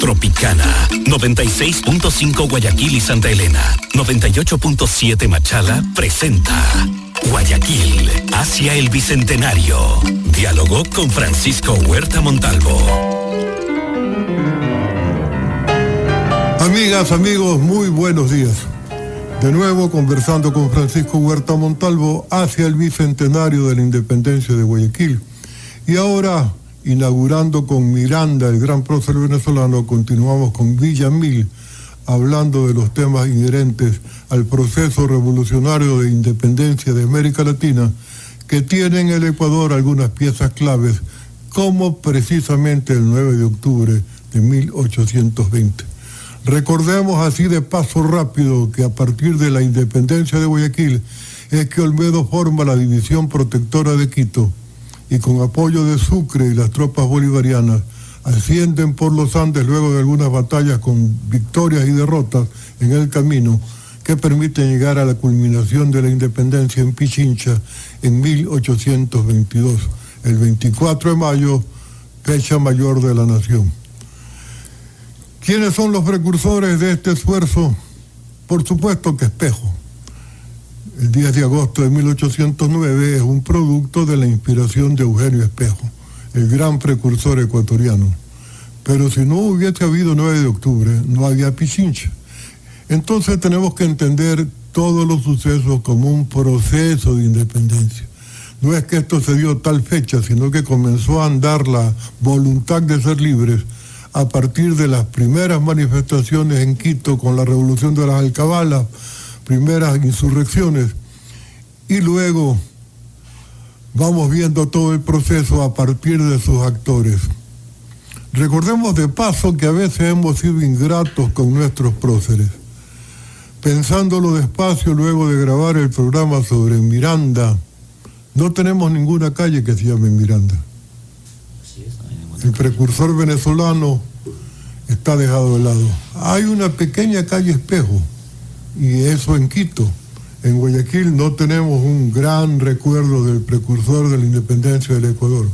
Tropicana, 96.5 Guayaquil y Santa Elena, 98.7 Machala presenta Guayaquil hacia el Bicentenario. Diálogo con Francisco Huerta Montalvo. Amigas, amigos, muy buenos días. De nuevo conversando con Francisco Huerta Montalvo hacia el Bicentenario de la Independencia de Guayaquil. Y ahora, inaugurando con Miranda, el gran prócer venezolano, continuamos con Villamil, hablando de los temas inherentes al proceso revolucionario de independencia de América Latina, que tiene en el Ecuador algunas piezas claves, como precisamente el 9 de octubre de 1820. Recordemos así de paso rápido que a partir de la independencia de Guayaquil es que Olmedo forma la división protectora de Quito, y con apoyo de Sucre y las tropas bolivarianas ascienden por los Andes luego de algunas batallas con victorias y derrotas en el camino que permiten llegar a la culminación de la independencia en Pichincha en 1822, el 24 de mayo, fecha mayor de la nación. ¿Quiénes son los precursores de este esfuerzo? Por supuesto que Espejo. El 10 de agosto de 1809 es un producto de la inspiración de Eugenio Espejo, el gran precursor ecuatoriano. Pero si no hubiese habido 9 de octubre, no había Pichincha. Entonces tenemos que entender todos los sucesos como un proceso de independencia. No es que esto se dio tal fecha, sino que comenzó a andar la voluntad de ser libres a partir de las primeras manifestaciones en Quito con la revolución de las alcabalas, primeras insurrecciones, y luego vamos viendo todo el proceso a partir de sus actores. Recordemos de paso que a veces hemos sido ingratos con nuestros próceres. Pensándolo despacio luego de grabar el programa sobre Miranda, no tenemos ninguna calle que se llame Miranda. El precursor venezolano está dejado de lado. Hay una pequeña calle Espejo, y eso en Quito. En Guayaquil no tenemos un gran recuerdo del precursor de la independencia del Ecuador.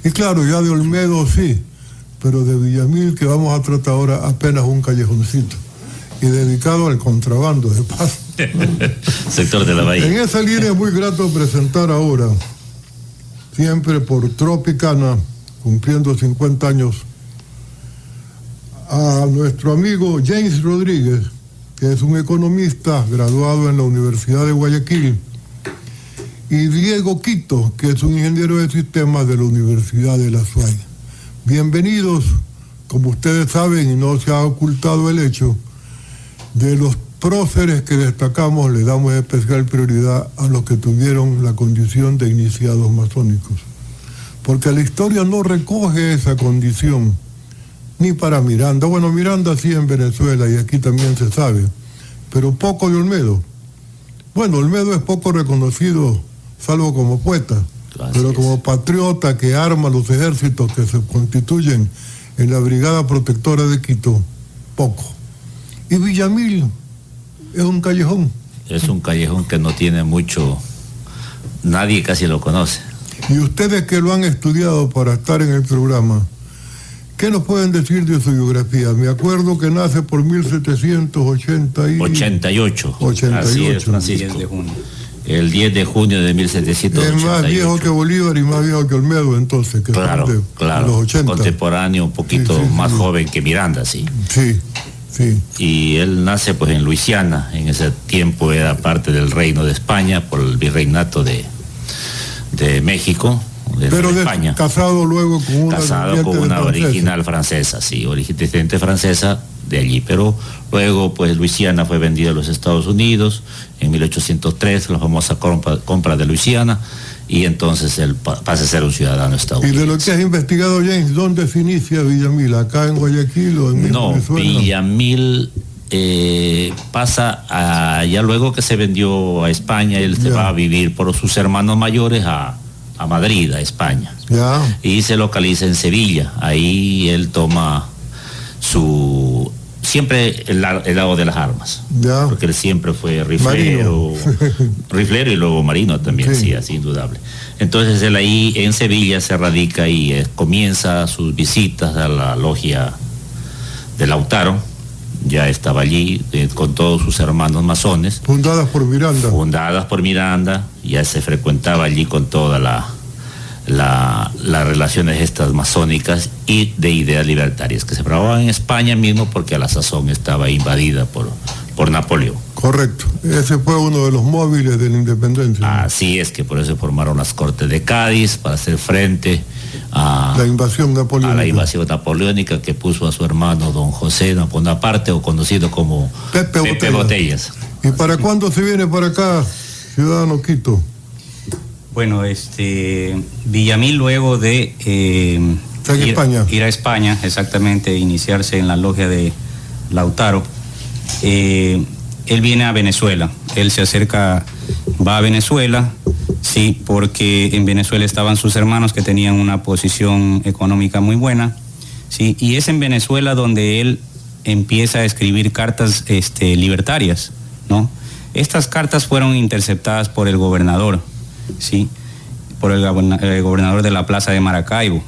Y claro, ya de Olmedo sí, pero de Villamil, que vamos a tratar ahora, apenas un callejoncito, y dedicado al contrabando, de paso. Sector de la Bahía. En esa línea es muy grato presentar ahora, siempre por Tropicana, cumpliendo 50 años, a nuestro amigo James Rodríguez, que es un economista graduado en la Universidad de Guayaquil, y Diego Quito, que es un ingeniero de sistemas de la Universidad de La Suay. Bienvenidos. Como ustedes saben, y no se ha ocultado el hecho, de los próceres que destacamos le damos especial prioridad a los que tuvieron la condición de iniciados masónicos, porque la historia no recoge esa condición, ni para Miranda. Bueno, Miranda sí en Venezuela y aquí también se sabe, pero poco de Olmedo. Bueno, Olmedo es poco reconocido, salvo como poeta, pero como patriota que arma los ejércitos que se constituyen en la Brigada Protectora de Quito, poco. Y Villamil es un callejón. Es un callejón que no tiene mucho, nadie casi lo conoce. Y ustedes que lo han estudiado para estar en el programa, ¿qué nos pueden decir de su biografía? Me acuerdo que nace por 1788. 88. Así es, Francisco. El 10 de junio de 1788. Es más viejo que Bolívar y más viejo que Olmedo, entonces, que claro, de los 80. Contemporáneo, un poquito más joven que Miranda, sí. Sí. Y él nace pues en Luisiana, en ese tiempo era parte del Reino de España, por el virreinato de México. Pero España. Casado luego con una original francesa, sí, descendiente francesa de allí, pero luego pues Luisiana fue vendida a los Estados Unidos en 1803, la famosa compra de Luisiana, y entonces él pasa a ser un ciudadano estadounidense. ¿Y de lo que has investigado, James, dónde se inicia Villamil? ¿Acá en Guayaquil o en Venezuela? No, Villamil pasa ya luego que se vendió a España, él se va a vivir por sus hermanos mayores a Madrid, a España. Y se localiza en Sevilla. Ahí él toma siempre el lado de las armas. Porque él siempre fue riflero y luego marino también, sí, así indudable. Entonces él ahí en Sevilla se radica y comienza sus visitas a la logia Lautaro, ya estaba allí con todos sus hermanos masones. Fundadas por Miranda, ya se frecuentaba allí con toda las relaciones estas masónicas y de ideas libertarias, que se probaban en España mismo porque a la sazón estaba invadida por Napoleón. Correcto, ese fue uno de los móviles de la independencia. Así es, que por eso formaron las Cortes de Cádiz, para hacer frente a la invasión napoleónica que puso a su hermano don José Bonaparte, o conocido como Pepe Botellas. ¿Y para cuándo se viene para acá, ciudadano Quito? Bueno, Villamil, luego de ir a España, exactamente, iniciarse en la logia de Lautaro, él viene a Venezuela. Él se acerca, va a Venezuela, sí, porque en Venezuela estaban sus hermanos que tenían una posición económica muy buena, sí, y es en Venezuela donde él empieza a escribir cartas libertarias, ¿no? Estas cartas fueron interceptadas por el gobernador, sí, por el gobernador de la plaza de Maracaibo.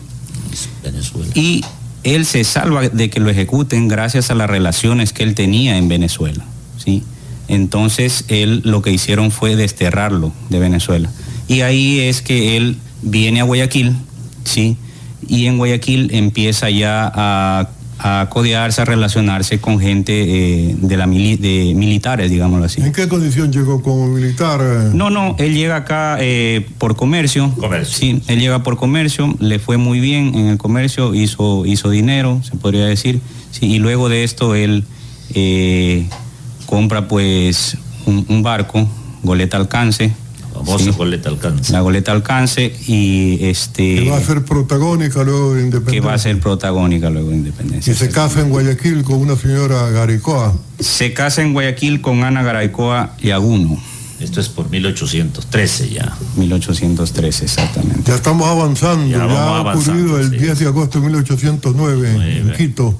Venezuela. Y él se salva de que lo ejecuten gracias a las relaciones que él tenía en Venezuela, ¿sí? Entonces él, lo que hicieron fue desterrarlo de Venezuela. Y ahí es que él viene a Guayaquil, ¿sí? Y en Guayaquil empieza ya a codearse, a relacionarse con gente de militares, digámoslo así. ¿En qué condición llegó como militar? No, él llega acá por comercio. Sí, él llega por comercio, le fue muy bien en el comercio, hizo dinero, se podría decir, sí, y luego de esto él compra pues un barco, Goleta Alcance. Famosa, sí, Goleta Alcance. La Goleta Alcance, y que va a ser protagónica luego de Independencia. Y se casa en Guayaquil con una señora Garaycoa. Se casa en Guayaquil con Ana Garaycoa Yaguno. Esto es por 1813 ya. 1813, exactamente. Ya estamos avanzando, ya ha ocurrido el 10 de agosto de 1809 en Quito.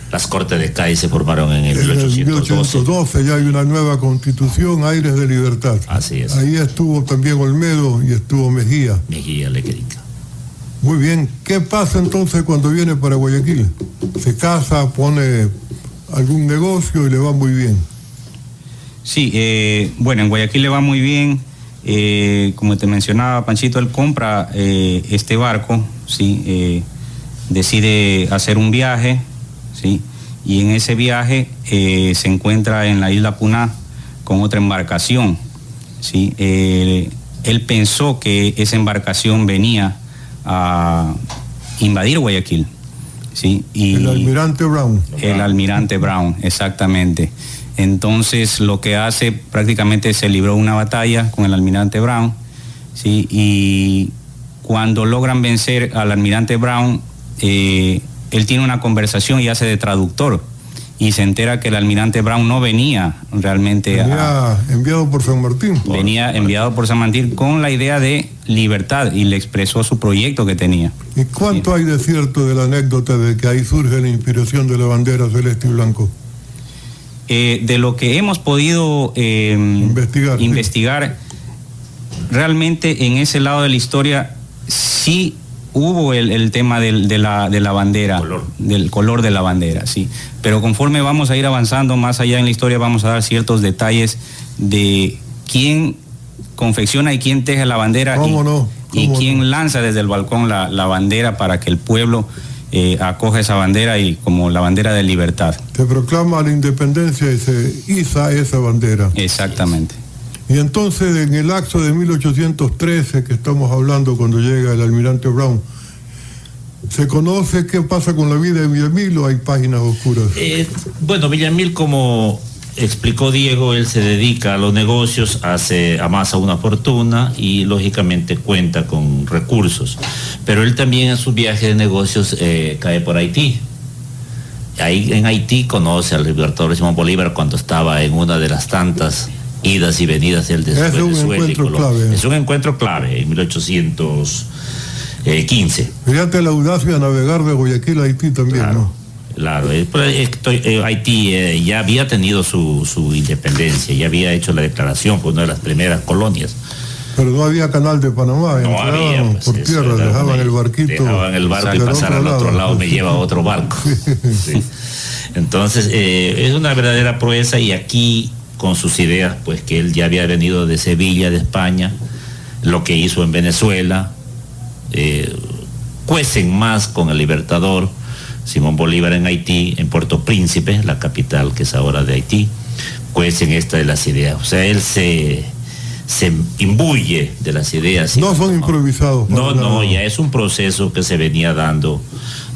Las Cortes de Cádiz se formaron en el 1812. Ya hay una nueva constitución, aires de libertad. Así es. Ahí estuvo también Olmedo y estuvo Mejía. Lequerica. Muy bien. ¿Qué pasa entonces cuando viene para Guayaquil? Se casa, pone algún negocio y le va muy bien. Sí, bueno, en Guayaquil le va muy bien. Como te mencionaba, Panchito, él compra este barco, sí, decide hacer un viaje, sí, y en ese viaje se encuentra en la isla Puná con otra embarcación, sí. Él pensó que esa embarcación venía a invadir Guayaquil, sí, y el Almirante Brown. El Almirante Brown, exactamente. Entonces lo que hace, prácticamente se libró una batalla con el Almirante Brown, sí, y cuando logran vencer al Almirante Brown, él tiene una conversación y hace de traductor, y se entera que el Almirante Brown no venía realmente enviado por San Martín. Venía enviado por San Martín con la idea de libertad, y le expresó su proyecto que tenía. ¿Y cuánto hay de cierto de la anécdota de que ahí surge la inspiración de la bandera celeste y blanco? De lo que hemos podido investigar, realmente en ese lado de la historia sí hubo el tema de la bandera, del color de la bandera, sí. Pero conforme vamos a ir avanzando más allá en la historia, vamos a dar ciertos detalles de quién confecciona y quién teje la bandera, y quién lanza desde el balcón la bandera para que el pueblo acoge esa bandera, y como la bandera de libertad. Se proclama la independencia y se iza esa bandera. Exactamente. Y entonces, en el acto de 1813 que estamos hablando, cuando llega el Almirante Brown, ¿se conoce qué pasa con la vida de Villamil o hay páginas oscuras? Bueno, Villamil, como explicó Diego, él se dedica a los negocios, amasa una fortuna y lógicamente cuenta con recursos. Pero él también en sus viajes de negocios cae por Haití. Ahí en Haití conoce al libertador Simón Bolívar cuando estaba en una de las tantas idas y venidas del después de Venezuela y Colombia. Es un encuentro clave en 1815. Fíjate la audacia de navegar de Guayaquil a Haití también, claro, ¿no? Claro, Haití ya había tenido su independencia, ya había hecho la declaración, fue una de las primeras colonias Pero no había canal de Panamá, no había, pues, por tierra, dejaban el barquito. Dejaban el barco y pasar al otro lado me lleva a otro barco. Sí. Entonces, es una verdadera proeza, y aquí con sus ideas, pues que él ya había venido de Sevilla, de España, lo que hizo en Venezuela, cuecen más con el Libertador, Simón Bolívar en Haití, en Puerto Príncipe, la capital que es ahora de Haití, cuecen esta de las ideas. O sea, él se imbuye de las ideas. No son improvisados. No, ya es un proceso que se venía dando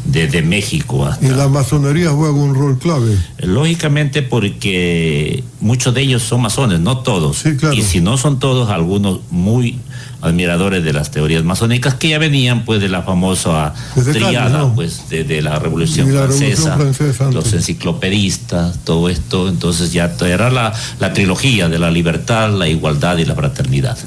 desde México hasta... Y la masonería juega un rol clave. Lógicamente, porque muchos de ellos son masones, no todos. Sí, claro. Y si no son todos, algunos muy admiradores de las teorías masónicas que ya venían pues de la famosa triada, ¿no? Pues de la Revolución Francesa, los enciclopedistas, todo esto. Entonces ya era la trilogía de la libertad, la igualdad y la fraternidad.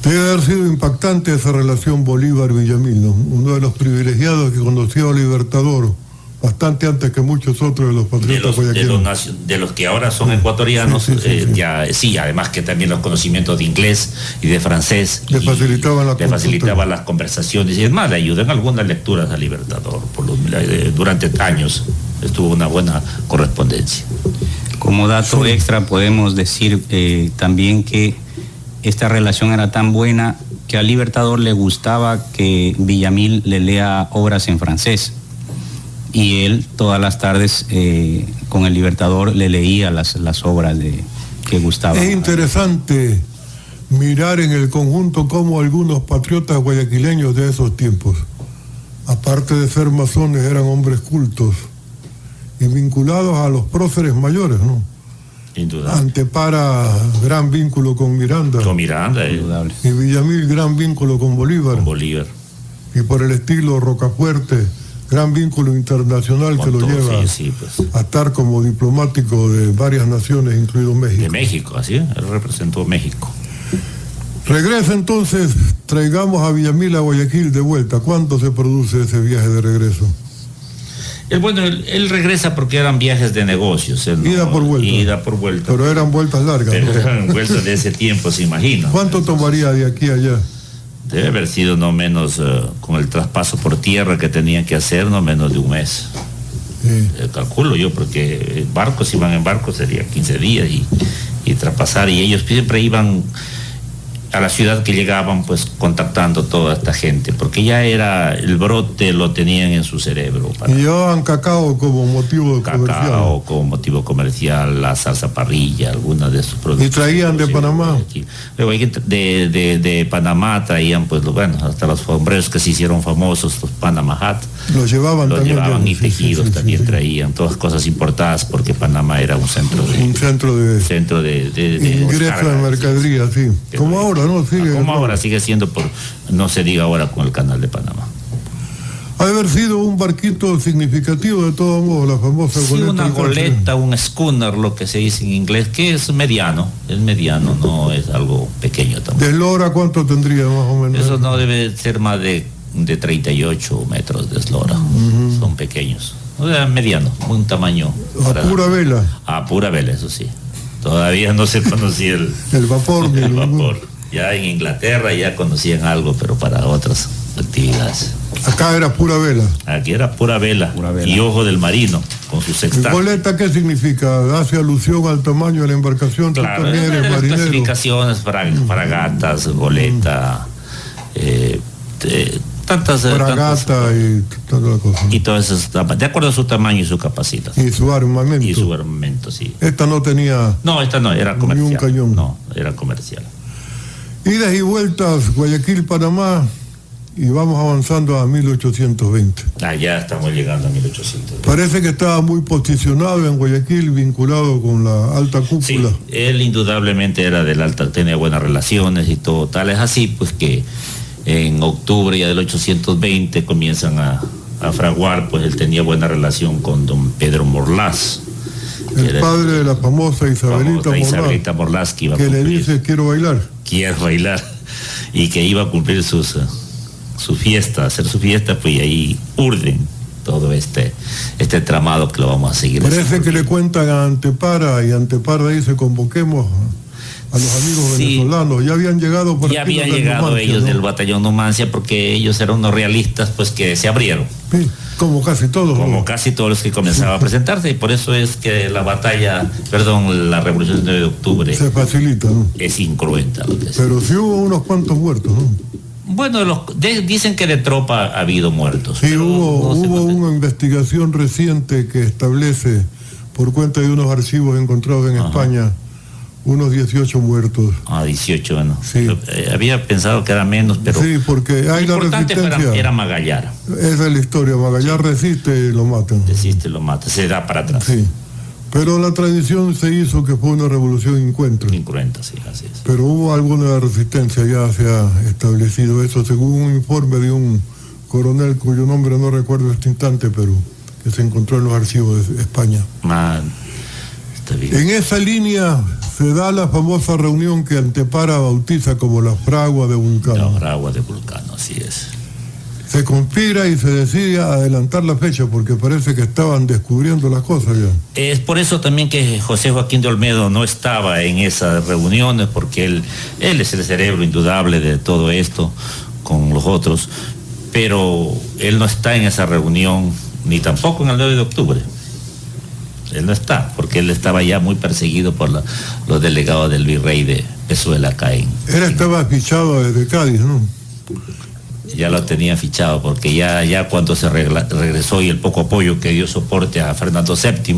Debe haber sido impactante esa relación Bolívar-Villamil, ¿no? Uno de los privilegiados que conoció al Libertador bastante antes que muchos otros de los patriotas guayaquileños. De los que ahora son ecuatorianos, sí, además que también los conocimientos de inglés y de francés le facilitaban las conversaciones, y es más, le ayudó en algunas lecturas al Libertador. Durante años estuvo una buena correspondencia. Como dato extra podemos decir también que esta relación era tan buena que al Libertador le gustaba que Villamil le lea obras en francés, y él todas las tardes con el Libertador le leía las obras que gustaban. Es interesante mirar en el conjunto cómo algunos patriotas guayaquileños de esos tiempos, aparte de ser masones, eran hombres cultos y vinculados a los próceres mayores, ¿no? Antepara, gran vínculo con Miranda. Con Miranda, indudable. Y Villamil, gran vínculo con Bolívar. Con Bolívar. Y por el estilo Rocafuerte, gran vínculo internacional que lo lleva a estar como diplomático de varias naciones, incluido México. De México, así es, él representó México. Regresa entonces, traigamos a Villamil a Guayaquil de vuelta. ¿Cuándo se produce ese viaje de regreso? Él regresa porque eran viajes de negocios. Ida por vuelta. Pero eran vueltas largas. Pero eran vueltas de ese tiempo, se imagina. ¿Cuánto tomaría de aquí a allá? Debe haber sido no menos, con el traspaso por tierra que tenían que hacer, no menos de un mes. Calculo yo, porque barcos, iban en barco, sería 15 días y traspasar, y ellos siempre iban a la ciudad que llegaban, pues contactando toda esta gente, porque ya era el brote, lo tenían en su cerebro. Y llevaban cacao como motivo comercial. Cacao como motivo comercial, la salsa parrilla, algunas de sus productos. ¿Y traían de Panamá? Luego de Panamá traían, pues hasta los sombreros que se hicieron famosos, los Panama Hat. Los llevaban también. Y tejidos también traían, todas cosas importadas, porque Panamá era un centro de ingreso de mercadería, sí. Como ahora. ¿No? Ahora sigue siendo no se diga ahora con el canal de Panamá. Ha de haber sido un barquito significativo de todos modos, la famosa goleta. Sí, una goleta, un schooner, lo que se dice en inglés, que es mediano, no es algo pequeño tampoco. ¿De eslora cuánto tendría más o menos? Eso no debe ser más de 38 metros de eslora, son pequeños. O sea, mediano, un tamaño. A pura vela. A pura vela, eso sí. Todavía no se conocía el vapor. El vapor. Ya en Inglaterra ya conocían algo, pero para otras actividades. Acá era pura vela. Aquí era pura vela. Y ojo del marino, con su sextante. ¿Goleta qué significa? ¿Hace alusión al tamaño de la embarcación? Claro, las clasificaciones, fragatas, goleta, fragata y toda la cosa. Y todas esas, de acuerdo a su tamaño y su capacidad. Y su armamento. Y su armamento, sí. Esta no tenía... No, esta no, era comercial. Ni un cañón. No, era comercial. Idas y vueltas, Guayaquil, Panamá, y vamos avanzando a 1820. Ya estamos llegando a 1820. Parece que estaba muy posicionado en Guayaquil, vinculado con la alta cúpula. Sí, él indudablemente era del alta, tenía buenas relaciones y todo, tal es así, pues que en octubre ya del 1820 comienzan a fraguar, pues él tenía buena relación con don Pedro Morlás. El padre de la famosa Isabelita Morlás, que le dice quiero bailar. Y que iba a cumplir su fiesta, hacer su fiesta, pues y ahí urden todo este tramado que lo vamos a seguir. Parece que le cuentan a Antepara y Antepara dice convoquemos a los amigos venezolanos. Ya habían llegado por ya habían llegado Numancia, ellos, ¿no?, del batallón Numancia, porque ellos eran unos realistas, pues, que se abrieron. Sí, como casi todos. Como casi todos los que comenzaban a presentarse, y por eso es que la revolución del 9 de octubre se facilita, ¿no? Es incruenta. Pero sí hubo unos cuantos muertos, ¿no? Bueno, dicen que de tropa ha habido muertos. Sí, hubo una investigación reciente que establece, por cuenta de unos archivos encontrados en España, unos 18 muertos. 18, bueno. Sí. Había pensado que era menos, pero... Sí, porque hay la resistencia. Era Magallar. Esa es la historia. Magallar resiste y lo matan. Resiste y lo mata. Se da para atrás. Sí. Pero la tradición se hizo que fue una revolución incruenta. Incruenta, sí, así es. Pero hubo alguna resistencia, ya se ha establecido eso, según un informe de un coronel cuyo nombre no recuerdo este instante, pero que se encontró en los archivos de España. Está bien. En esa línea se da la famosa reunión que Antepara bautiza como la fragua de Vulcano. La fragua de Vulcano, así es. Se conspira y se decide adelantar la fecha porque parece que estaban descubriendo las cosas ya. Es por eso también que José Joaquín de Olmedo no estaba en esas reuniones, porque él es el cerebro indudable de todo esto con los otros, pero él no está en esa reunión, ni tampoco en el 9 de octubre. Él no está, porque él estaba ya muy perseguido por los delegados del virrey de Pezuela acá en... Él estaba fichado desde Cádiz, ¿no? Ya lo tenía fichado, porque ya cuando se regresó y el poco apoyo que dio soporte a Fernando VII,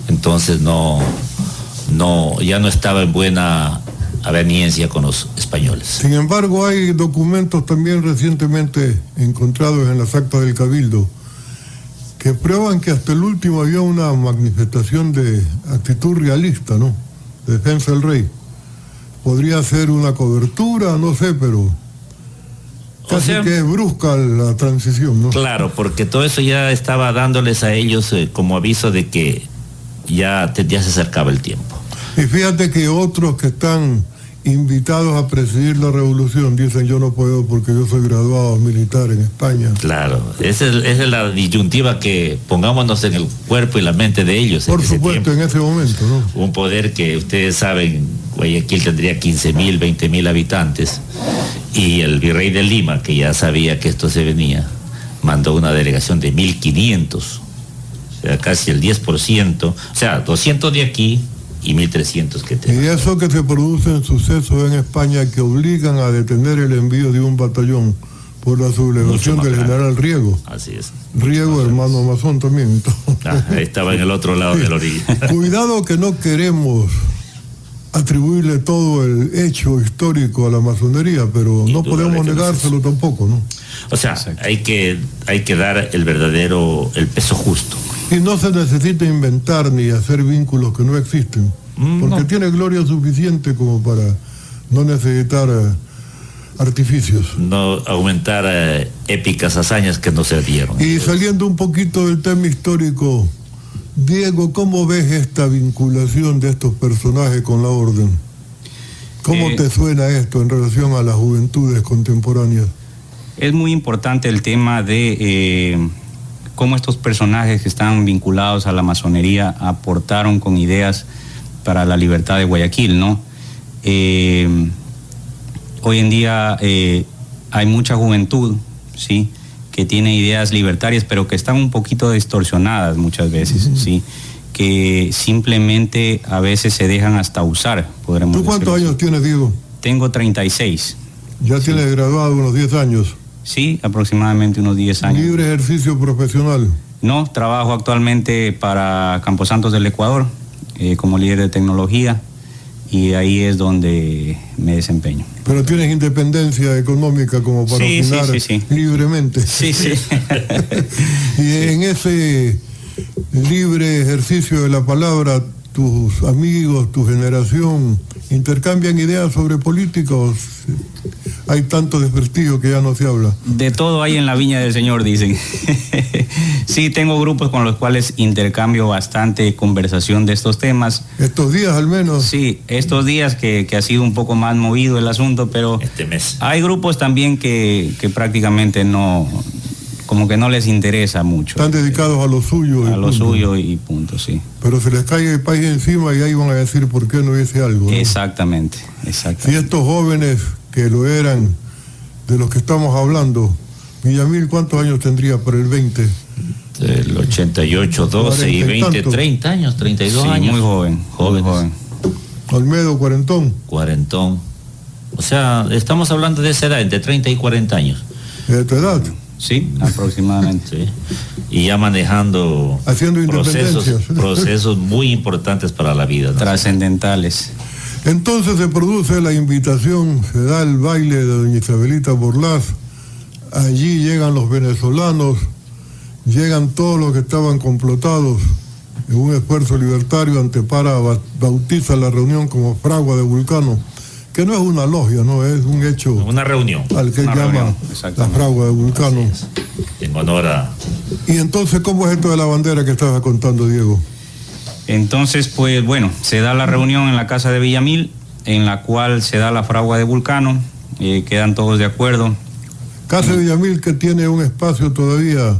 entonces ya no estaba en buena aveniencia con los españoles. Sin embargo, hay documentos también recientemente encontrados en las actas del Cabildo que prueban que hasta el último había una manifestación de actitud realista, ¿no? Defensa del rey. Podría ser una cobertura, no sé, pero... Casi que es brusca la transición, ¿no? Claro, porque todo eso ya estaba dándoles a ellos como aviso de que ya se acercaba el tiempo. Y fíjate que otros que están invitados a presidir la revolución dicen: yo no puedo porque yo soy graduado militar en España. Claro, esa es la disyuntiva, que pongámonos en el cuerpo y la mente de ellos. Por supuesto, en ese momento, ¿no? Un poder que ustedes saben, Guayaquil tendría 15.000, 20.000 habitantes, y el virrey de Lima, que ya sabía que esto se venía, mandó una delegación de 1.500, o sea, casi el 10%, o sea, 200 de aquí y 1.300 que tenemos. Y eso que se producen sucesos en España que obligan a detener el envío de un batallón por la sublevación del general Riego. Así es. Riego, hermano masón también. Estaba en el otro lado de la orilla. Cuidado que no queremos atribuirle todo el hecho histórico a la masonería, pero no podemos negárselo tampoco, ¿no? O sea, hay que dar el peso justo. Y no se necesita inventar ni hacer vínculos que no existen, porque tiene gloria suficiente como para no necesitar artificios. No aumentar épicas hazañas que no se dieron. Y saliendo un poquito del tema histórico, Diego, ¿cómo ves esta vinculación de estos personajes con la orden? ¿Cómo te suena esto en relación a las juventudes contemporáneas? Es muy importante el tema de cómo estos personajes que están vinculados a la masonería aportaron con ideas para la libertad de Guayaquil, ¿no? Hoy en día hay mucha juventud, ¿sí?, que tiene ideas libertarias, pero que están un poquito distorsionadas muchas veces, ¿sí?, que simplemente a veces se dejan hasta usar, podremos decirlo. ¿Tú cuántos años tienes, Diego? Tengo 36. ¿Ya tienes graduado unos 10 años? Sí, aproximadamente unos 10 años. ¿Libre ejercicio profesional? No, trabajo actualmente para Camposantos del Ecuador como líder de tecnología, y ahí es donde me desempeño. Pero tienes independencia económica como para opinar libremente. Sí, sí. Y en ese libre ejercicio de la palabra, tus amigos, tu generación, ¿intercambian ideas sobre políticos? Hay tanto desprestigio que ya no se habla. De todo hay en la viña del Señor, dicen. Sí, tengo grupos con los cuales intercambio bastante conversación de estos temas. ¿Estos días al menos? Sí, estos días que ha sido un poco más movido el asunto, pero este mes hay grupos también que prácticamente no como que no les interesa mucho. Están dedicados a lo suyo. A lo suyo y punto, sí. Pero se les cae el país encima y ahí van a decir por qué no hice algo, ¿no? Exactamente. Si estos jóvenes que lo eran, de los que estamos hablando, Villamil, ¿cuántos años tendría para el 20? El 88, 12 y 20, 30 años, 32 sí, años. Muy joven. Olmedo, cuarentón. O sea, estamos hablando de esa edad, entre 30 y 40 años. ¿De tu edad? Sí, aproximadamente. Sí. Y ya manejando haciendo procesos muy importantes para la vida, ¿no? Trascendentales. Entonces se produce la invitación, se da el baile de doña Isabelita Borlás, allí llegan los venezolanos, llegan todos los que estaban complotados en un esfuerzo libertario. Antepara bautiza la reunión como fragua de Vulcano, que no es una logia, no es un hecho. Una reunión. Al que llama la fragua de Vulcano. En honor a... Y entonces, ¿cómo es esto de la bandera que estabas contando, Diego? Entonces, pues bueno, se da la reunión en la casa de Villamil, en la cual se da la fragua de Vulcano, quedan todos de acuerdo. Casa de Villamil, que tiene un espacio todavía.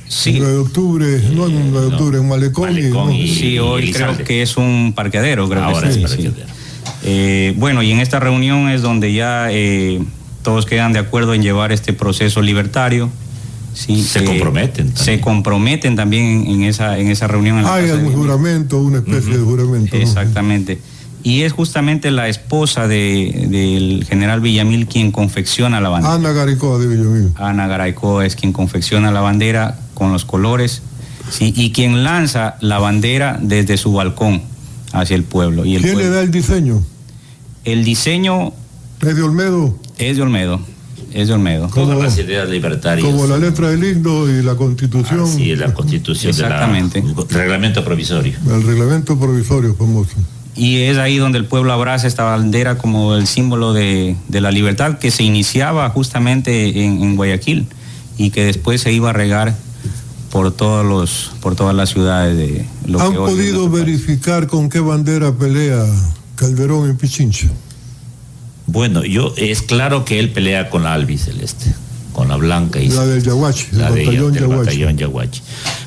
Sí. 9 de octubre, no en 9 de octubre, en Malecón. Sí, hoy creo que es un parqueadero, creo. Ahora que sí, es parqueadero. Bueno, y en esta reunión es donde ya todos quedan de acuerdo en llevar este proceso libertario. Sí, se comprometen también. Se comprometen también en esa reunión. Hay un juramento, una especie de juramento. Exactamente. ¿No? Y es justamente la esposa del general Villamil quien confecciona la bandera. Ana Garaycoa de Villamil. Ana Garaycoa es quien confecciona la bandera con los colores, sí, y quien lanza la bandera desde su balcón hacia el pueblo. Y ¿Quién le da el diseño? El diseño... ¿Es de Olmedo? Es de Olmedo. Todas las ideas libertarias. Como la letra del himno y la Constitución. Sí, la Constitución. Exactamente. El reglamento provisorio. El reglamento provisorio famoso. Y es ahí donde el pueblo abraza esta bandera como el símbolo de la libertad que se iniciaba justamente en Guayaquil y que después se iba a regar por todas las ciudades de lo ¿Han que hoy podido verificar con qué bandera pelea Calderón en Pichincha? Bueno, es claro que él pelea con la albiceleste, con la blanca y la del Yaguachi, la del batallón Yaguachi.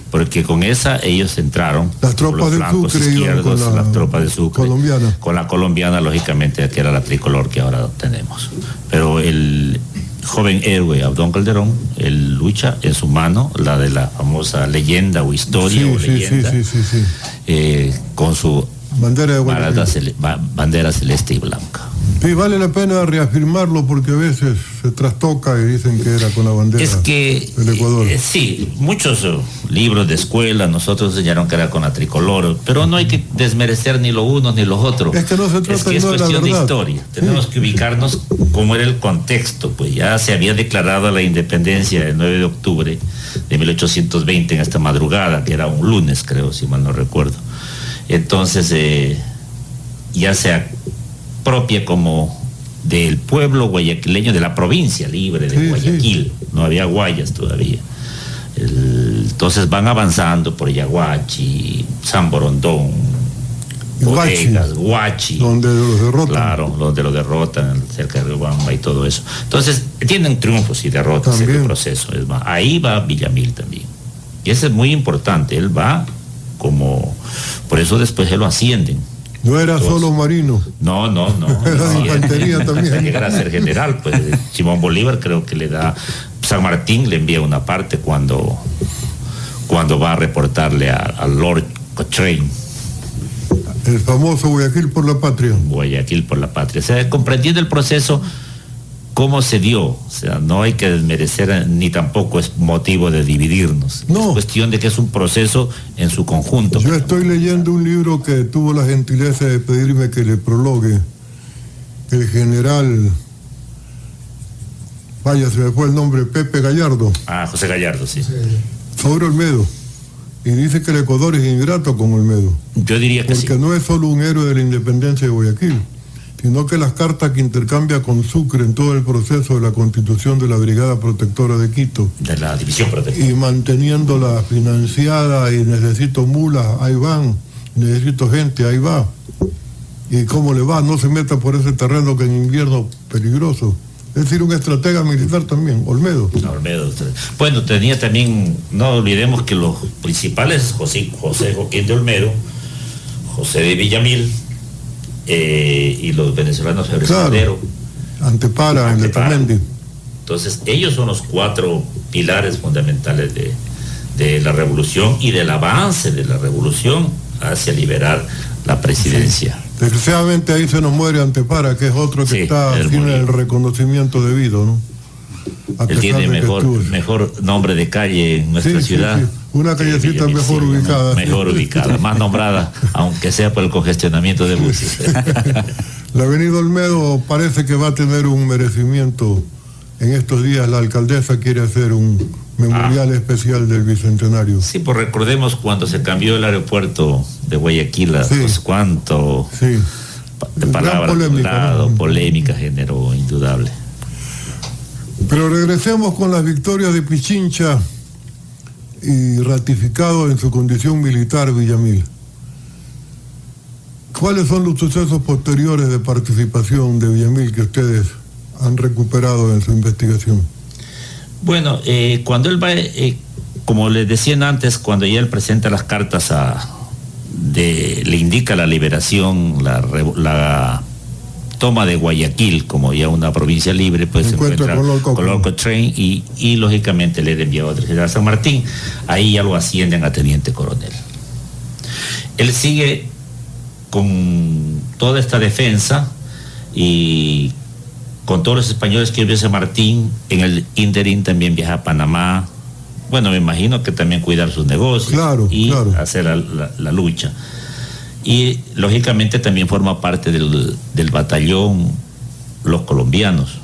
Porque con esa ellos entraron, las tropas de Sucre izquierdos, las tropas de Sucre, colombiana. Con la colombiana, lógicamente, que era la tricolor que ahora tenemos. Pero el joven héroe Abdón Calderón, él lucha en su mano, la de la famosa leyenda o historia leyenda, con su bandera celeste y blanca. Sí, vale la pena reafirmarlo porque a veces se trastoca y dicen que era con la bandera del Ecuador. Sí, muchos libros de escuela nosotros enseñaron que era con la tricolor, pero no hay que desmerecer ni lo uno ni lo otro. Es que no se trata es cuestión de historia. Sí. Tenemos que ubicarnos cómo era el contexto, pues ya se había declarado la independencia el 9 de octubre de 1820 en esta madrugada, que era un lunes, creo, si mal no recuerdo. Entonces, ya se propia como del pueblo guayaquileño, de la provincia libre de Guayaquil, no había Guayas todavía. Entonces van avanzando por Yaguachi, San Borondón, Bodegas, Guachi, donde los derrotan. Claro, donde lo derrotan, cerca de Riobamba y todo eso. Entonces tienen triunfos y derrotas en el proceso. Es más, ahí va Villamil también. Y eso es muy importante, él va como, por eso después él lo ascienden. No era solo marino. No. Era de infantería también. Hasta llegar a ser general, pues Simón Bolívar creo que le da, San Martín le envía una parte cuando va a reportarle al Lord Cochrane. El famoso Guayaquil por la patria. Guayaquil por la patria. O sea, comprendiendo el proceso, cómo se dio. O sea, no hay que desmerecer ni tampoco es motivo de dividirnos. No. Es cuestión de que es un proceso en su conjunto. Yo estoy leyendo un libro que tuvo la gentileza de pedirme que le prologue el general, vaya, se me fue el nombre, Pepe Gallardo. José Gallardo, sí. Sobre Olmedo. Y dice que el Ecuador es ingrato con Olmedo. Yo diría que porque no es solo un héroe de la independencia de Guayaquil, sino que las cartas que intercambia con Sucre en todo el proceso de la constitución de la Brigada Protectora de Quito. De la División Protectora. Y manteniéndola financiada, y necesito mulas, ahí van, necesito gente, ahí va. Y cómo le va, no se meta por ese terreno que en invierno peligroso. Es decir, un estratega militar también, Olmedo. Olmedo. Bueno, tenía también, no olvidemos que los principales, José Joaquín de Olmedo, José de Villamil, y los venezolanos Claro, Antepara, Letamendi. Entonces, ellos son los 4 pilares fundamentales de la revolución y del avance de la revolución hacia liberar la presidencia. Sí. Desgraciadamente ahí se nos muere Antepara, que es otro que está sin el reconocimiento debido, ¿no? Él tiene mejor nombre de calle en nuestra ciudad. Sí. Una callecita mejor ubicada. Mejor ubicada, más nombrada, aunque sea por el congestionamiento de buses. La avenida Olmedo parece que va a tener un merecimiento. En estos días la alcaldesa quiere hacer un memorial especial del Bicentenario. Sí, pues recordemos cuando se cambió el aeropuerto de Guayaquil, pues cuánto de palabras polémica generó, indudable. Pero regresemos con las victorias de Pichincha y ratificado en su condición militar Villamil. ¿Cuáles son los sucesos posteriores de participación de Villamil que ustedes han recuperado en su investigación? Bueno, cuando él va, como les decían antes, cuando ya él presenta las cartas le indica la liberación, la toma de Guayaquil como ya una provincia libre, pues se encuentra con Lord Cochrane y lógicamente le enviado al general San Martín. Ahí ya lo ascienden a teniente coronel. Él sigue con toda esta defensa y con todos los españoles que vive San Martín. En el ínterin también viaja a Panamá. Bueno, me imagino que también cuidar sus negocios y hacer la lucha. Y lógicamente también forma parte del batallón los colombianos,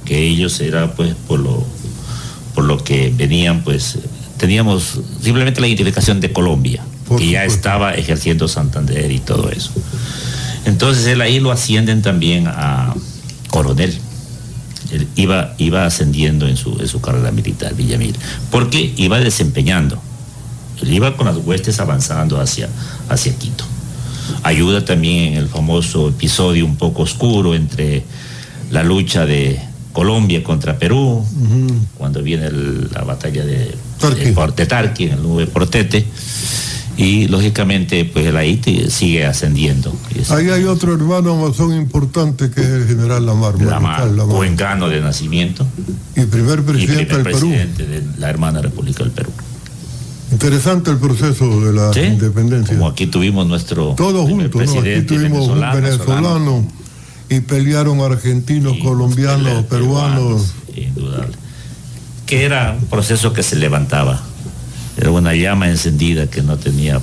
que ellos era pues por lo que venían, pues teníamos simplemente la identificación de Colombia, que ya estaba ejerciendo Santander y todo eso. Entonces él ahí lo ascienden también a coronel. Él iba ascendiendo en su carrera militar, Villamil, porque iba desempeñando. Él iba con las huestes avanzando hacia Quito. Ayuda también en el famoso episodio un poco oscuro entre la lucha de Colombia contra Perú, cuando viene la batalla de Tarqui, en el nube Portete, y lógicamente pues el Haití sigue ascendiendo. Ahí hay otro hermano masón importante que es el general Lamar. Cuencano de nacimiento. Y primer presidente del Perú. De la hermana República del Perú. Interesante el proceso de la independencia. Como aquí tuvimos nuestro todos juntos, ¿no? Aquí tuvimos un venezolano y pelearon argentinos, colombianos, peruanos. Indudable. Que era un proceso que se levantaba. Era una llama encendida que no tenía.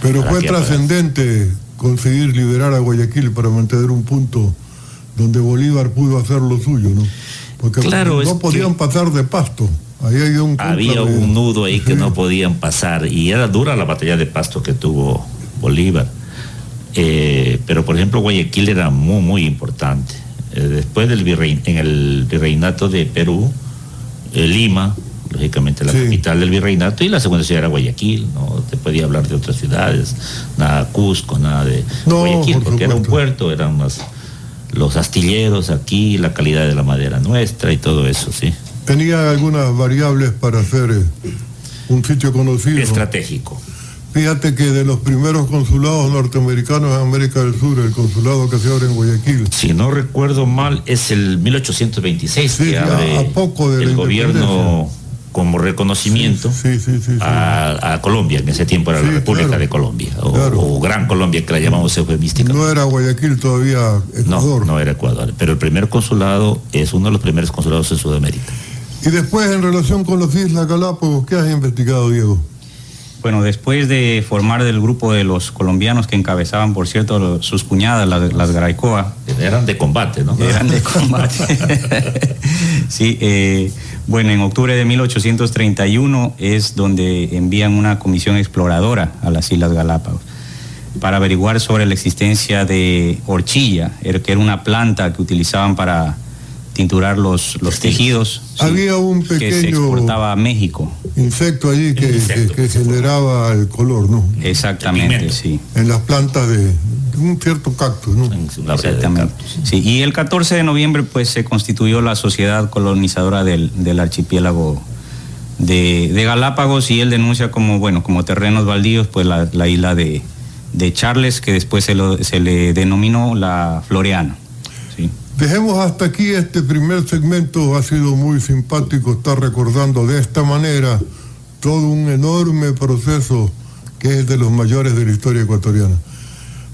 Pero fue trascendente conseguir liberar a Guayaquil para mantener un punto donde Bolívar pudo hacer lo suyo, ¿no? Porque no podían pasar de Pasto. Ahí había un nudo ahí que no podían pasar y era dura la batalla de Pasto que tuvo Bolívar. Pero por ejemplo Guayaquil era muy muy importante. Después en el virreinato de Perú, Lima, lógicamente la capital del virreinato, y la segunda ciudad era Guayaquil. No te podía hablar de otras ciudades, nada Cusco, nada de Guayaquil, porque era un puerto, eran los astilleros aquí, la calidad de la madera nuestra y todo eso, sí. Tenía algunas variables para hacer un sitio conocido. Estratégico. Fíjate que de los primeros consulados norteamericanos en América del Sur, el consulado que se abre en Guayaquil. Si no recuerdo mal, es el 1826 que abre a poco de el gobierno como reconocimiento a Colombia. En ese tiempo era la República de Colombia, o Gran Colombia, que la llamamos eufemística. No era Guayaquil todavía Ecuador. No era Ecuador, pero el primer consulado es uno de los primeros consulados en Sudamérica. Y después, en relación con las Islas Galápagos, ¿qué has investigado, Diego? Bueno, después de formar del grupo de los colombianos que encabezaban, por cierto, sus cuñadas, las Garaycoa. Eran de combate, ¿no? Eran de combate. Sí, bueno, en octubre de 1831 es donde envían una comisión exploradora a las Islas Galápagos para averiguar sobre la existencia de horchilla, que era una planta que utilizaban para tinturar los tejidos. Había un pequeño que se exportaba a México. Insecto allí que generaba el color, ¿no? Exactamente, sí. En las plantas un cierto cactus, ¿no? Exactamente. Sí, y el 14 de noviembre pues se constituyó la sociedad colonizadora del archipiélago de Galápagos, y él denuncia como terrenos baldíos pues la isla de Charles, que después se le denominó la Floreana. ¿Sí? Dejemos hasta aquí este primer segmento. Ha sido muy simpático estar recordando de esta manera todo un enorme proceso que es de los mayores de la historia ecuatoriana.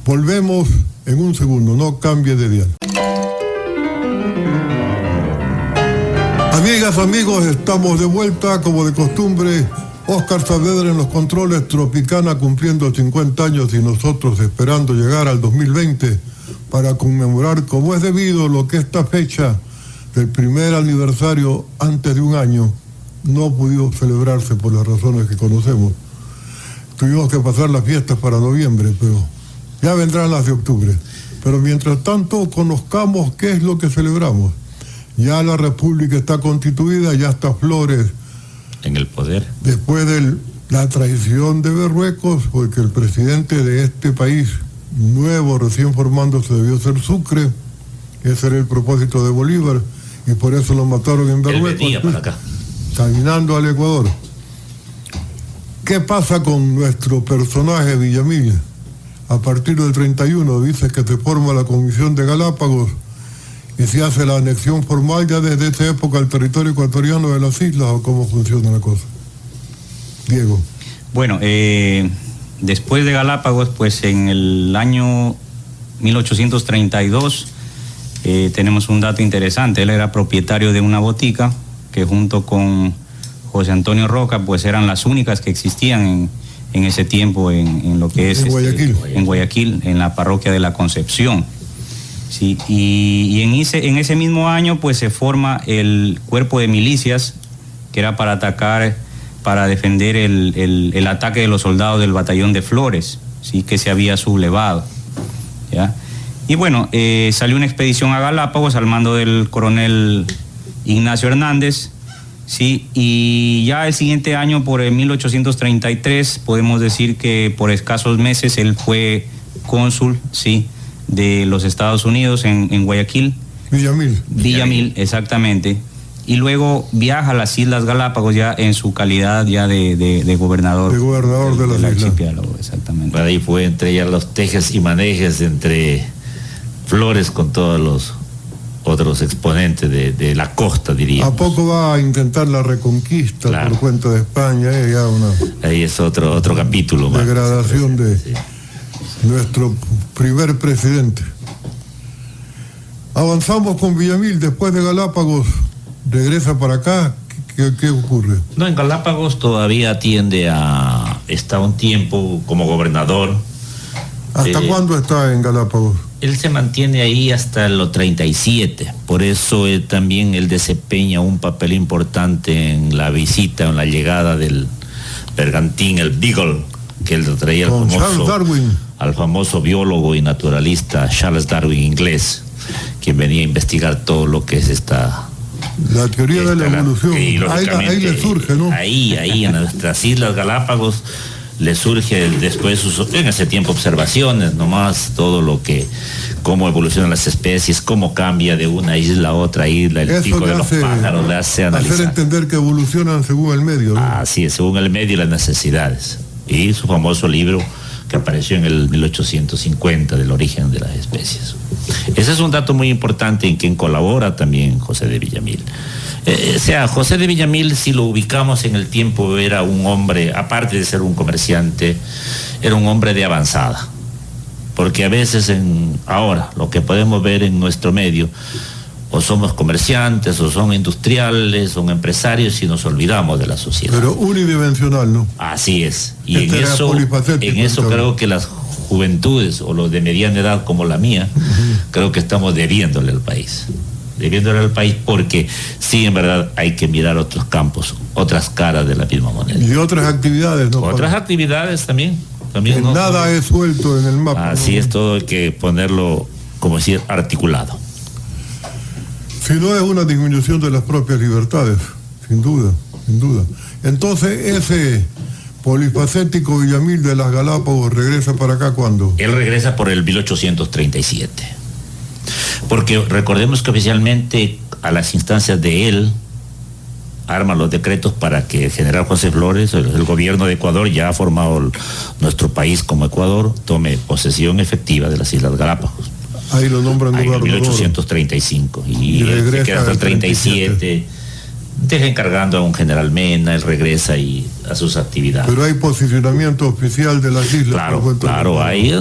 Volvemos en un segundo, no cambie de dial. Amigas, amigos, estamos de vuelta como de costumbre. Oscar Saavedra en los controles, Tropicana cumpliendo 50 años y nosotros esperando llegar al 2020 para conmemorar como es debido lo que esta fecha del primer aniversario antes de un año no pudo celebrarse por las razones que conocemos. Tuvimos que pasar las fiestas para noviembre, pero ya vendrán las de octubre. Pero mientras tanto, conozcamos qué es lo que celebramos. Ya la República está constituida, ya está Flores en el poder. Después de la traición de Berruecos, porque el presidente de este país nuevo, recién formándose, debió ser Sucre. Ese era el propósito de Bolívar, y por eso lo mataron en Berruecos. Él venía para acá, caminando al Ecuador. ¿Qué pasa con nuestro personaje Villamil? A partir del 31 dice que se forma la Comisión de Galápagos y se hace la anexión formal ya desde esa época al territorio ecuatoriano de las islas, ¿o cómo funciona la cosa? Diego. Bueno, después de Galápagos, pues en el año 1832 tenemos un dato interesante. Él era propietario de una botica que junto con José Antonio Roca pues eran las únicas que existían en ese tiempo en lo que es en Guayaquil, en la parroquia de la Concepción. Sí, y en ese mismo año pues se forma el cuerpo de milicias, que era para defender el ataque de los soldados del batallón de Flores, ¿sí? Que se había sublevado, ¿ya? Y bueno, salió una expedición a Galápagos al mando del coronel Ignacio Hernández, sí, y ya el siguiente año, por el 1833, podemos decir que por escasos meses él fue cónsul, sí, de los Estados Unidos en Guayaquil. Villamil, exactamente. Y luego viaja a las Islas Galápagos ya en su calidad ya de gobernador. De gobernador de las archipiélago, exactamente. Por ahí fue entre ya los tejes y manejes entre Flores con todos los otros exponentes de la costa, diría. ¿A poco va a intentar la reconquista, claro, por cuenta de España? Ya ahí es otro capítulo. Degradación de nuestro primer presidente. Avanzamos con Villamil, después de Galápagos, regresa para acá. ¿Qué ocurre? No, en Galápagos todavía está un tiempo como gobernador. ¿Hasta cuándo está en Galápagos? Él se mantiene ahí hasta los 37, por eso también él desempeña un papel importante en la visita, en la llegada del bergantín, el Beagle, que él traía al famoso biólogo y naturalista Charles Darwin inglés, quien venía a investigar todo lo que es la teoría de la evolución. Y ahí le surge, ¿no? Ahí en nuestras Islas Galápagos le surge después, en ese tiempo, observaciones nomás, cómo evolucionan las especies, cómo cambia de una isla a otra isla, el pico de los pájaros, le hace analizar. Hacer entender que evolucionan según el medio, ¿no? Así es, según el medio y las necesidades. Y su famoso libro que apareció en el 1850, del origen de las especies. Ese es un dato muy importante en quien colabora también José de Villamil. José de Villamil, si lo ubicamos en el tiempo, era un hombre, aparte de ser un comerciante, era un hombre de avanzada. Porque a veces ahora, lo que podemos ver en nuestro medio, o somos comerciantes, o son industriales, son empresarios, y nos olvidamos de la sociedad. Pero unidimensional, ¿no? Así es. Y en eso creo que las juventudes, o los de mediana edad como la mía, creo que estamos debiéndole al país. Porque sí, en verdad, hay que mirar otros campos, otras caras de la misma moneda. Y otras actividades, ¿no? Otras actividades también ¿no? Nada es suelto en el mapa. Así es, todo hay que ponerlo, como decir, articulado. Si no, es una disminución de las propias libertades, sin duda. Entonces, ese Polifacético Villamil de las Galápagos regresa para acá, ¿cuándo? Él regresa por el 1837. Porque recordemos que oficialmente a las instancias de él arma los decretos para que el general José Flores, el gobierno de Ecuador, ya ha formado nuestro país como Ecuador, tome posesión efectiva de las Islas Galápagos. Ahí lo nombran en 1835 y regresa queda hasta el 37. Deja encargando a un general Mena, él regresa y a sus actividades. Pero hay posicionamiento oficial de las islas. Claro, ahí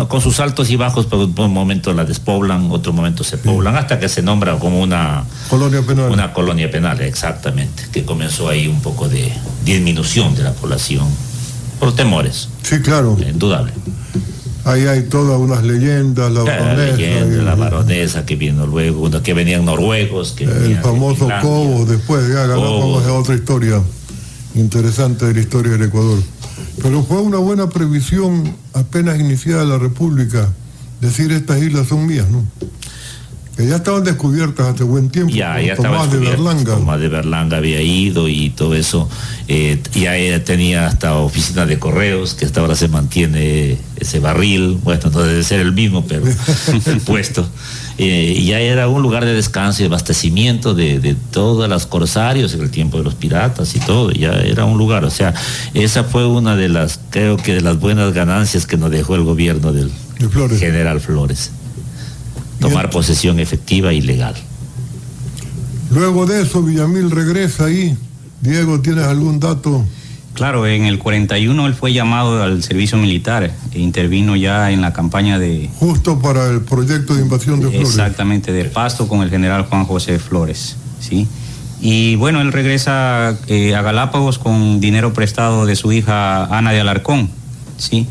con sus altos y bajos, pero un momento la despoblan, otro momento se poblan, hasta que se nombra como una colonia penal. Una colonia penal, exactamente, que comenzó ahí un poco de disminución de la población por temores. Sí, claro. Indudable. Ahí hay todas unas leyendas, la baronesa que vino luego, que venían noruegos. El famoso Cobo, después ya Galápagos es otra historia interesante de la historia del Ecuador. Pero fue una buena previsión apenas iniciada la República, decir estas islas son mías, ¿no? Que ya estaban descubiertas hace buen tiempo. Ya Tomás de Berlanga. Tomás de Berlanga había ido y todo eso. Ya tenía hasta oficina de correos, que hasta ahora se mantiene ese barril. Bueno, no debe ser el mismo, pero el puesto. Ya era un lugar de descanso y de abastecimiento de todos los corsarios en el tiempo de los piratas y todo. Ya era un lugar. O sea, esa fue una de las, creo que de las buenas ganancias que nos dejó el gobierno del general Flores. Tomar posesión efectiva y legal. Luego de eso, Villamil regresa ahí. Diego, ¿tienes algún dato? Claro, en el 41 él fue llamado al servicio militar e intervino ya en la campaña de... Justo para el proyecto de invasión de Flores. Exactamente, de Pasto con el general Juan José Flores, ¿sí? Y bueno, él regresa a Galápagos con dinero prestado de su hija Ana de Alarcón, ¿sí?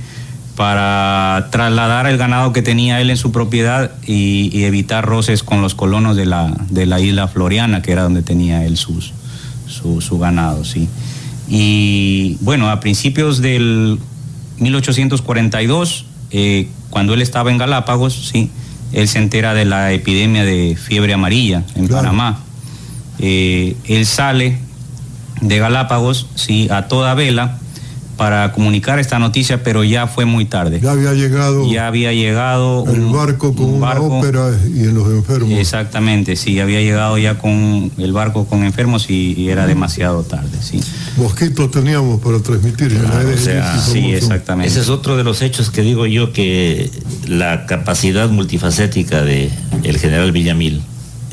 Para trasladar el ganado que tenía él en su propiedad y evitar roces con los colonos de la isla Floriana, que era donde tenía él su ganado, ¿sí? Y bueno, a principios del 1842, cuando él estaba en Galápagos, ¿sí? Él se entera de la epidemia de fiebre amarilla en Panamá. Él sale de Galápagos, ¿sí? A toda vela, para comunicar esta noticia, pero ya fue muy tarde. Ya había llegado el barco con una ópera y en los enfermos. Exactamente, sí, había llegado ya con el barco con enfermos y era demasiado tarde, sí. Mosquitos teníamos para transmitir. Claro, sí, exactamente. Ese es otro de los hechos que digo yo, que la capacidad multifacética de el general Villamil,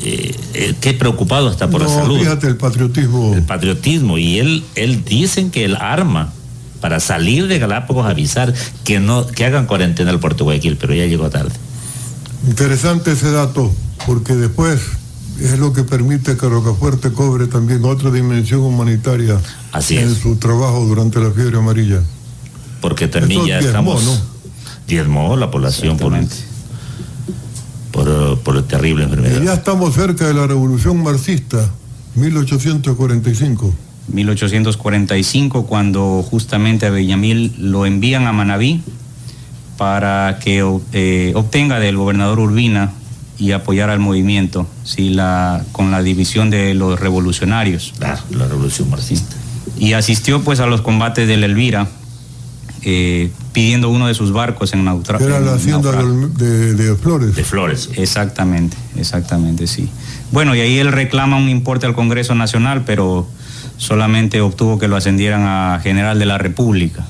que preocupado está por la salud. Fíjate el patriotismo. El patriotismo, y él dicen que el arma para salir de Galápagos a avisar que hagan cuarentena al puerto de Guayaquil, pero ya llegó tarde. Interesante ese dato, porque después es lo que permite que Rocafuerte cobre también otra dimensión humanitaria. Así en su trabajo durante la fiebre amarilla. Porque también ya estamos... Diezmó la población por la terrible enfermedad. Y ya estamos cerca de la Revolución Marxista, 1845. 1845, cuando justamente a Villamil lo envían a Manabí para que obtenga del gobernador Urbina y apoyara al movimiento, ¿sí? Con la división de los revolucionarios. Claro, la revolución marxista. Y asistió pues a los combates de la Elvira, pidiendo uno de sus barcos en naufragio. Era la hacienda de Flores. De Flores. Exactamente, sí. Bueno, y ahí él reclama un importe al Congreso Nacional, pero solamente obtuvo que lo ascendieran a general de la República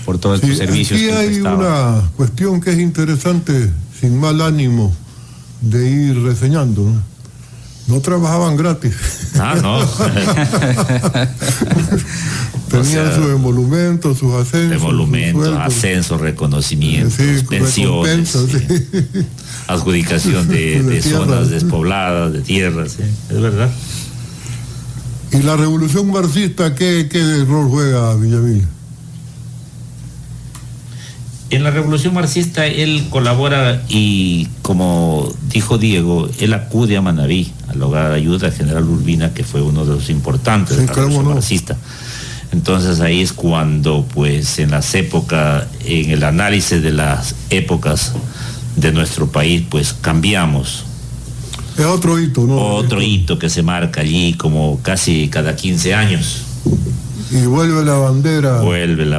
por todos estos servicios. Aquí hay una cuestión que es interesante, sin mal ánimo de ir reseñando, ¿no? No trabajaban gratis. No. Tenían sus emolumentos, sus ascensos. Ascensos, reconocimientos, pensiones, adjudicación de zonas despobladas, de tierras, es verdad. ¿Y la revolución marxista qué rol juega Villamil? En la revolución marxista él colabora y, como dijo Diego, él acude a Manabí a lograr ayuda al general Urbina, que fue uno de los importantes de la revolución marxista. Entonces ahí es cuando, pues, en el análisis de las épocas de nuestro país, pues cambiamos. Es otro hito, ¿no? Otro hito que se marca allí como casi cada 15 años. Y vuelve la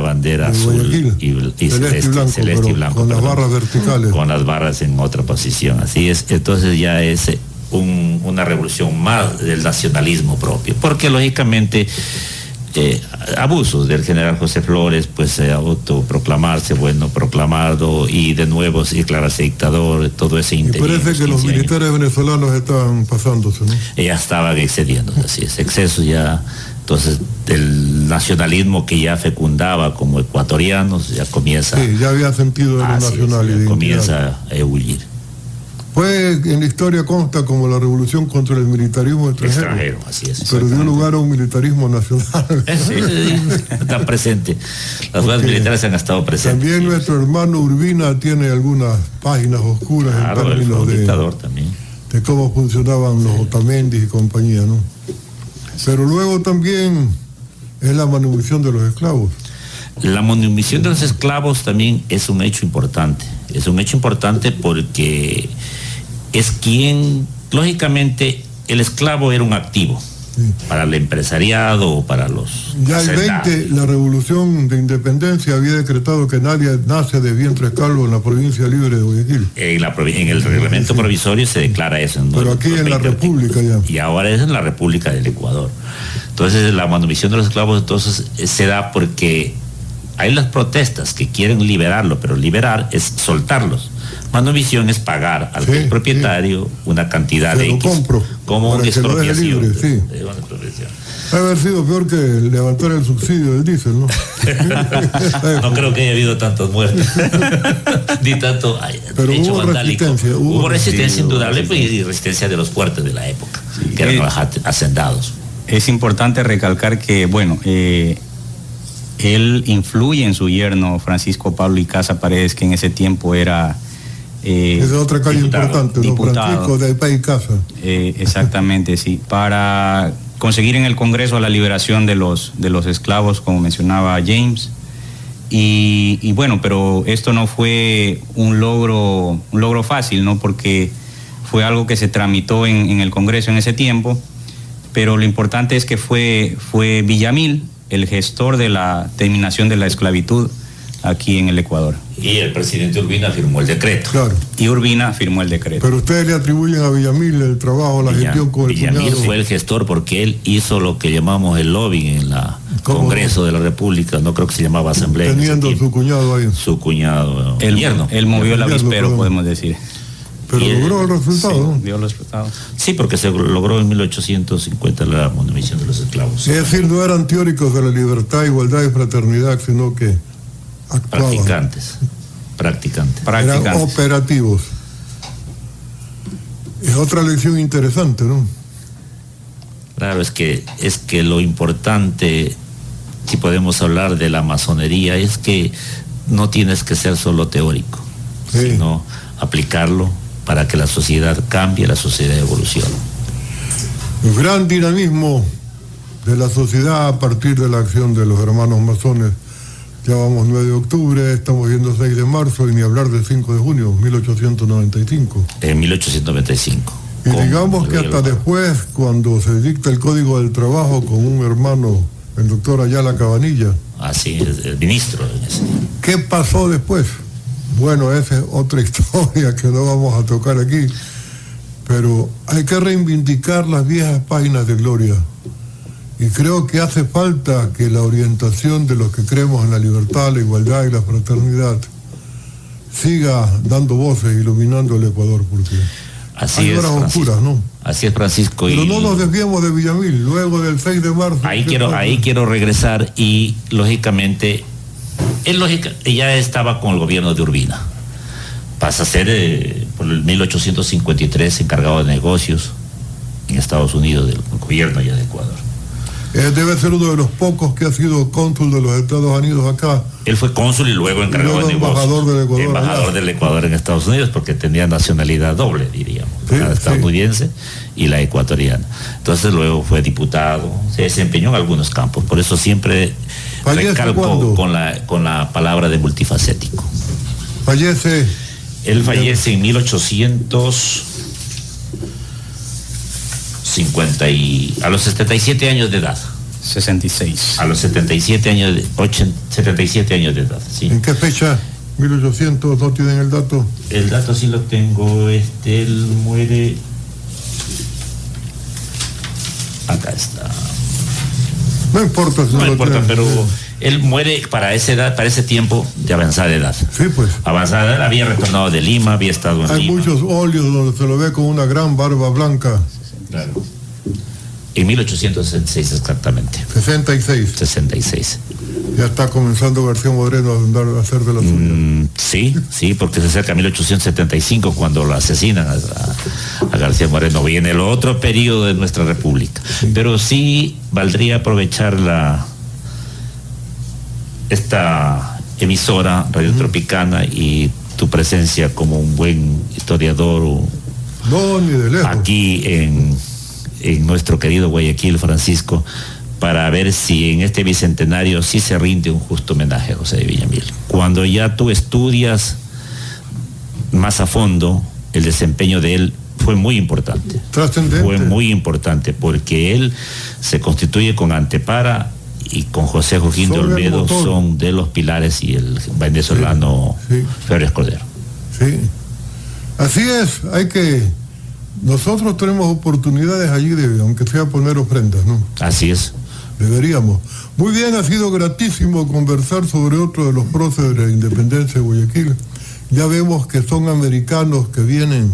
bandera azul y celeste y blanco. Con las barras verticales. Con las barras en otra posición. Así es. Entonces ya es una revolución más del nacionalismo propio. Porque lógicamente abusos del general José Flores, pues autoproclamarse, proclamado y de nuevo declararse dictador, todo ese interés. Y parece que los militares venezolanos estaban pasándose, ¿no? Ya estaban excediendo, así es, excesos ya. Entonces, el nacionalismo que ya fecundaba como ecuatorianos ya comienza... Sí, ya había sentido de lo nacional y de comienza a ebullir. Pues en la historia consta como la revolución contra el militarismo extranjero. Así es. Pero dio lugar a un militarismo nacional. Sí, está presente. Las fuerzas militares han estado presentes. También nuestro hermano Urbina tiene algunas páginas oscuras en términos de cómo funcionaban los Otamendi y compañía, ¿no? Pero luego también es la manutención de los esclavos. La manutención de los esclavos también es un hecho importante. Es un hecho importante porque es quien, lógicamente, el esclavo era un activo para el empresariado o para los... Ya el 20, la revolución de independencia había decretado que nadie nace de vientre esclavo en la provincia libre de Guayaquil. En el reglamento provisorio se declara eso. Pero aquí en la República ya. Y ahora es en la República del Ecuador. Entonces la manutención de los esclavos entonces se da porque hay las protestas que quieren liberarlo, pero liberar es soltarlos. Manutención es pagar al propietario una cantidad de X como una expropiación. Debe haber sido peor que levantar el subsidio del diésel, ¿no? No creo que haya habido tantas muertes. Ni tanto pero hecho hubo resistencia. Hubo resistencia indudable y resistencia de los fuertes de la época, que eran los hacendados. Es importante recalcar que, bueno, él influye en su yerno Francisco Pablo Icaza Paredes, que en ese tiempo era... es otra calle importante, diputado, Francisco de Icaza. Exactamente, sí. Para conseguir en el Congreso la liberación de los esclavos, como mencionaba James. Y bueno, pero esto no fue un logro fácil, ¿no? Porque fue algo que se tramitó en el Congreso en ese tiempo. Pero lo importante es que fue Villamil el gestor de la terminación de la esclavitud aquí en el Ecuador. Y el presidente Urbina firmó el decreto. Claro. Y Urbina firmó el decreto. Pero ustedes le atribuyen a Villamil el trabajo, la gestión con el Villamil cuñado. Fue el gestor porque él hizo lo que llamamos el lobbying en la Congreso de la República, no creo que se llamaba Asamblea. Teniendo su cuñado ahí. Su cuñado, el yerno. Él movió el avispero, podemos decir. Pero logró el resultado. Sí, dio los resultados. Sí, porque se logró en 1850 la manutención de los esclavos. Es decir, no eran teóricos de la libertad, igualdad y fraternidad, sino que actuaban. Practicantes. Eran operativos. Es otra lección interesante, ¿no? Claro, es que lo importante, si podemos hablar de la masonería, es que no tienes que ser solo teórico, sino aplicarlo para que la sociedad cambie, la sociedad evolucione. El gran dinamismo de la sociedad a partir de la acción de los hermanos masones. Ya vamos 9 de octubre, estamos viendo 6 de marzo y ni hablar del 5 de junio, 1895. En 1895. Y digamos que hasta después, cuando se dicta el Código del Trabajo con un hermano, el doctor Ayala Cabanilla. Así es, el ministro. ¿Qué pasó después? Bueno, esa es otra historia que no vamos a tocar aquí, pero hay que reivindicar las viejas páginas de gloria. Y creo que hace falta que la orientación de los que creemos en la libertad, la igualdad y la fraternidad siga dando voces, iluminando el Ecuador, porque así hay horas oscuras, ¿no? Así es, Francisco. Pero no nos desviemos de Villamil, luego del 6 de marzo. Ahí quiero regresar y, lógicamente, ya estaba con el gobierno de Urbina. Pasa a ser, por el 1853, encargado de negocios en Estados Unidos, del gobierno ya de Ecuador. Debe ser uno de los pocos que ha sido cónsul de los Estados Unidos acá. Él fue cónsul y luego encargado de negocios. Embajador del Ecuador en Estados Unidos, porque tenía nacionalidad doble, diríamos. La estadounidense y la ecuatoriana. Entonces luego fue diputado, se desempeñó en algunos campos. Por eso siempre recalco con la palabra de multifacético. Fallece. Él fallece en 1850 a los 77 años de edad. 66. A los 77 años de, 77 años de edad, sí. ¿En qué fecha? 1800, ¿no tienen el dato? El dato sí lo tengo, él muere... Acá está. No importa si no importa, pero él muere para esa edad, para ese tiempo de avanzada edad. Sí, pues. Avanzada edad, había retornado de Lima, había estado en Lima. Hay muchos óleos donde se lo ve con una gran barba blanca. Claro. En 1866 exactamente. 66. Ya está comenzando García Moreno a hacer de la suya. Sí, porque se acerca a 1875 cuando lo asesinan a García Moreno. Viene el otro periodo de nuestra república. Sí. Pero sí valdría aprovechar esta emisora Radio Tropicana y tu presencia como un buen historiador ni de lejos. Aquí en nuestro querido Guayaquil, Francisco, para ver si en este bicentenario sí se rinde un justo homenaje a José de Villamil. Cuando ya tú estudias más a fondo, el desempeño de él fue muy importante. Trascendente. Fue muy importante porque él se constituye con Antepara y con José Joaquín de Olmedo, son de los pilares, y el venezolano Febres Cordero. Sí, así es, nosotros tenemos oportunidades allí aunque sea poner ofrendas, ¿no? Así es. Deberíamos. Muy bien, ha sido gratísimo conversar sobre otro de los próceres de la independencia de Guayaquil. Ya vemos que son americanos que vienen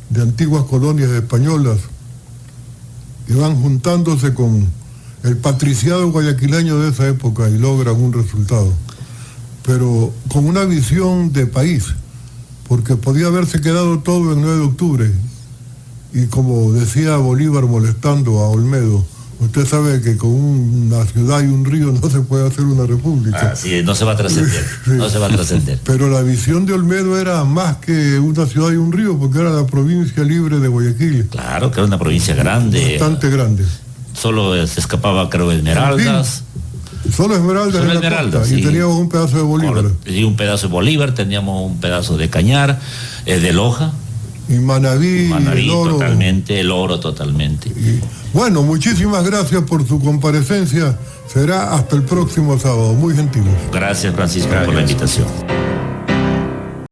de antiguas colonias españolas y van juntándose con el patriciado guayaquileño de esa época y logran un resultado. Pero con una visión de país, porque podía haberse quedado todo el 9 de octubre. Y como decía Bolívar molestando a Olmedo, usted sabe que con una ciudad y un río no se puede hacer una república. Sí, no se va a trascender, no se va a trascender. Pero la visión de Olmedo era más que una ciudad y un río, porque era la provincia libre de Guayaquil. Claro, que era una provincia grande. Bastante grande. Solo se escapaba, creo, Esmeraldas. Solo Esmeraldas, sí. Y teníamos un pedazo de Bolívar. Sí, un pedazo de Bolívar, teníamos un pedazo de Cañar, de Loja. Y Manaví, el oro totalmente. Bueno, muchísimas gracias por su comparecencia. Será hasta el próximo sábado. Muy gentiles. Gracias, Francisco, por la invitación.